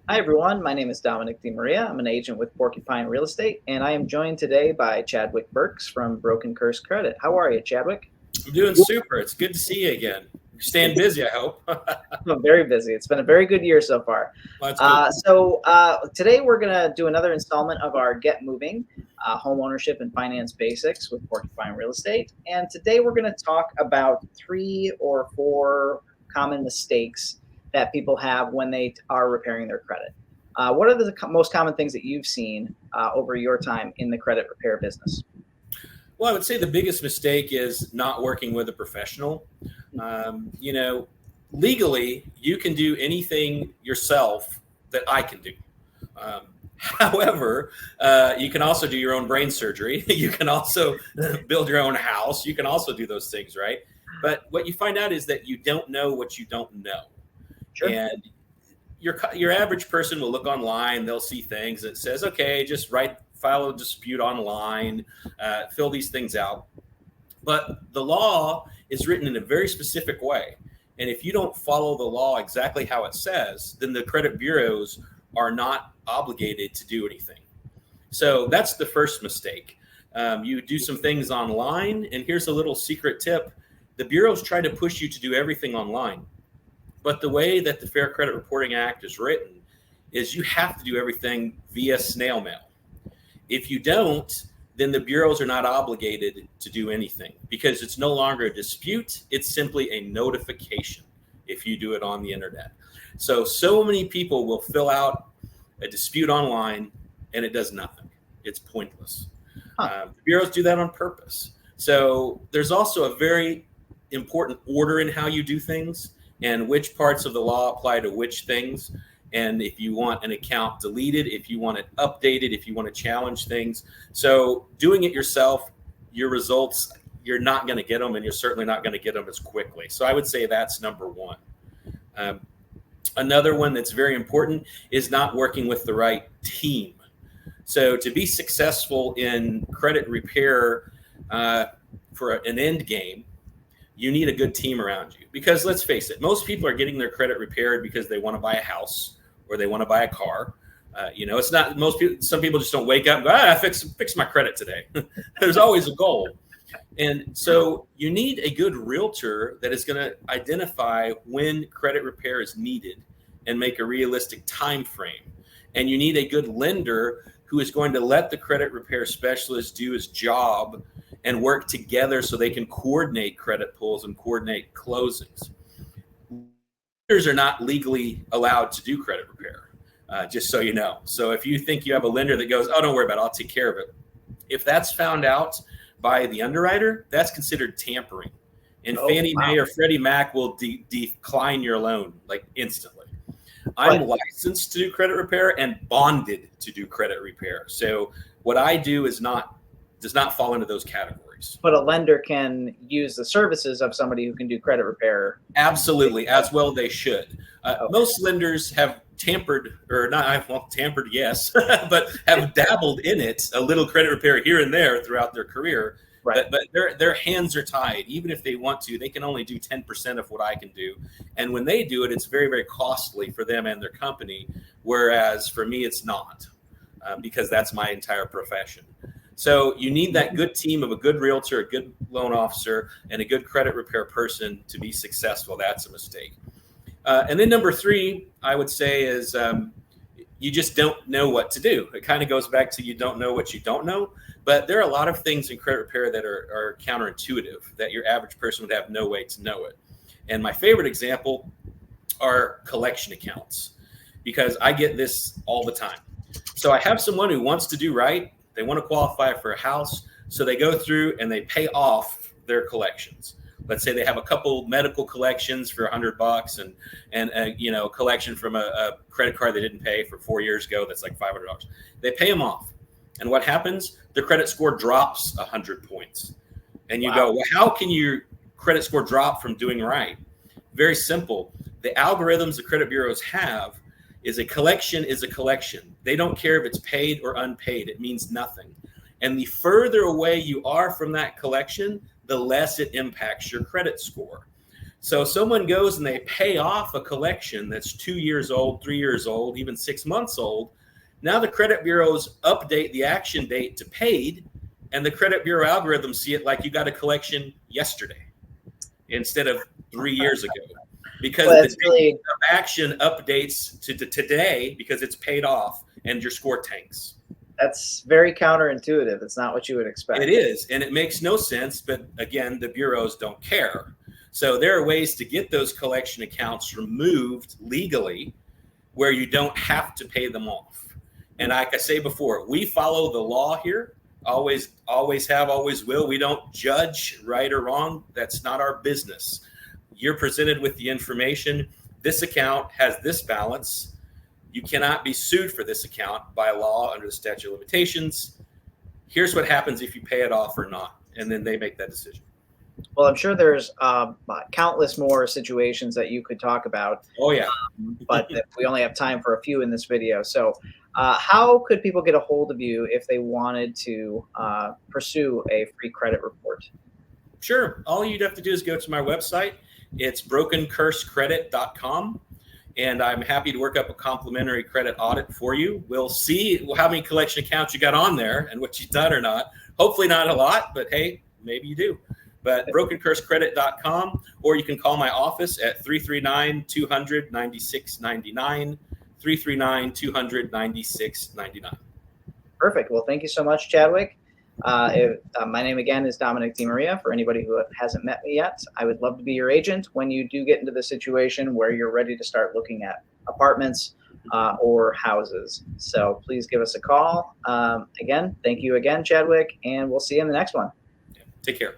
Hi, everyone. My name is Dominic Maria. I'm an agent with Porcupine Real Estate, and I am joined today by Chadwick Burks from Broken Curse Credit. How are you, Chadwick? I'm doing super. It's good to see you again. You're staying Good. busy, I hope. I'm very busy. It's been a very good year so far. Well, that's good. Today we're going to do another installment of our Get Moving Home Ownership and Finance Basics with Porcupine Real Estate. And today we're going to talk about 3 or 4 common mistakes that people have when they are repairing their credit. What are the most common things that you've seen over your time in the credit repair business? Well, I would say the biggest mistake is not working with a professional. Legally, you can do anything yourself that I can do. However, you can also do your own brain surgery. You can also build your own house. You can also do those things, right? But what you find out is that you don't know what you don't know. Sure. And your average person will look online. They'll see things that says, okay, just file a dispute online, fill these things out. But the law is written in a very specific way. And if you don't follow the law exactly how it says, then the credit bureaus are not obligated to do anything. So that's the first mistake. You do some things online, and here's a little secret tip. The bureaus try to push you to do everything online. But the way that the Fair Credit Reporting Act is written is you have to do everything via snail mail. If you don't, then the bureaus are not obligated to do anything because it's no longer a dispute. It's simply a notification if you do it on the internet. So many people will fill out a dispute online and it does nothing. It's pointless. The bureaus do that on purpose. So there's also a very important order in how you do things and which parts of the law apply to which things. And if you want an account deleted, if you want it updated, if you want to challenge things. So doing it yourself, your results, you're not going to get them, and you're certainly not going to get them as quickly. So I would say that's number one. Another one that's very important is not working with the right team. So to be successful in credit repair for an end game, you need a good team around you. Because let's face it, most people are getting their credit repaired because they want to buy a house or they want to buy a car. It's not most people. Some people just don't wake up and go, I fix my credit today. There's always a goal. And so you need a good realtor that is going to identify when credit repair is needed and make a realistic time frame. And you need a good lender who is going to let the credit repair specialist do his job and work together so they can coordinate credit pulls and coordinate closings. Lenders are not legally allowed to do credit repair, just so you know. So if you think you have a lender that goes, oh, don't worry about it, I'll take care of it. If that's found out by the underwriter, that's considered tampering. And Fannie Mae or Freddie Mac will decline your loan like instantly. I'm licensed to do credit repair and bonded to do credit repair. So what I do does not fall into those categories. But a lender can use the services of somebody who can do credit repair. Absolutely, as well they should. Most lenders have tampered, or not, well, tampered, yes, but have dabbled in it, a little credit repair here and there throughout their career. Right. But their hands are tied. Even if they want to, they can only do 10% of what I can do. And when they do it, it's very, very costly for them and their company. Whereas for me, it's not, because that's my entire profession. So you need that good team of a good realtor, a good loan officer, and a good credit repair person to be successful. That's a mistake. And then number 3, I would say is you just don't know what to do. It kind of goes back to you don't know what you don't know. But there are a lot of things in credit repair that are counterintuitive that your average person would have no way to know it. And my favorite example are collection accounts, because I get this all the time. So I have someone who wants to do right. They want to qualify for a house. So they go through and they pay off their collections. Let's say they have a couple medical collections for $100 and a collection from a credit card they didn't pay for 4 years ago. That's like $500. They pay them off. And what happens? The credit score drops 100 points. And you go, well, how can your credit score drop from doing right? Very simple. The algorithms the credit bureaus have is a collection is a collection. They don't care if it's paid or unpaid. It means nothing. And the further away you are from that collection, the less it impacts your credit score. So someone goes and they pay off a collection that's 2 years old, 3 years old, even 6 months old. Now the credit bureaus update the action date to paid, and the credit bureau algorithms see it like you got a collection yesterday instead of 3 years ago, because the date of action updates to today because it's paid off and your score tanks. That's very counterintuitive. It's not what you would expect. It is, and it makes no sense, but again, the bureaus don't care. So there are ways to get those collection accounts removed legally where you don't have to pay them off. And like I say before, we follow the law here. Always have, always will. We don't judge right or wrong. That's not our business. You're presented with the information. This account has this balance. You cannot be sued for this account by law under the statute of limitations. Here's what happens if you pay it off or not. And then they make that decision. Well, I'm sure there's countless more situations that you could talk about. Oh, yeah. But we only have time for a few in this video. So how could people get a hold of you if they wanted to pursue a free credit report? Sure. All you'd have to do is go to my website. It's brokencursecredit.com. And I'm happy to work up a complimentary credit audit for you. We'll see how many collection accounts you got on there and what you've done or not. Hopefully not a lot, but hey, maybe you do. But brokencursecredit.com, or you can call my office at 339-200-9699, 339-200-9699. Perfect. Well, thank you so much, Chadwick. My name again is Dominic DiMaria. For anybody who hasn't met me yet, I would love to be your agent when you do get into the situation where you're ready to start looking at apartments or houses. So please give us a call. Again, thank you again, Chadwick, and we'll see you in the next one. Take care.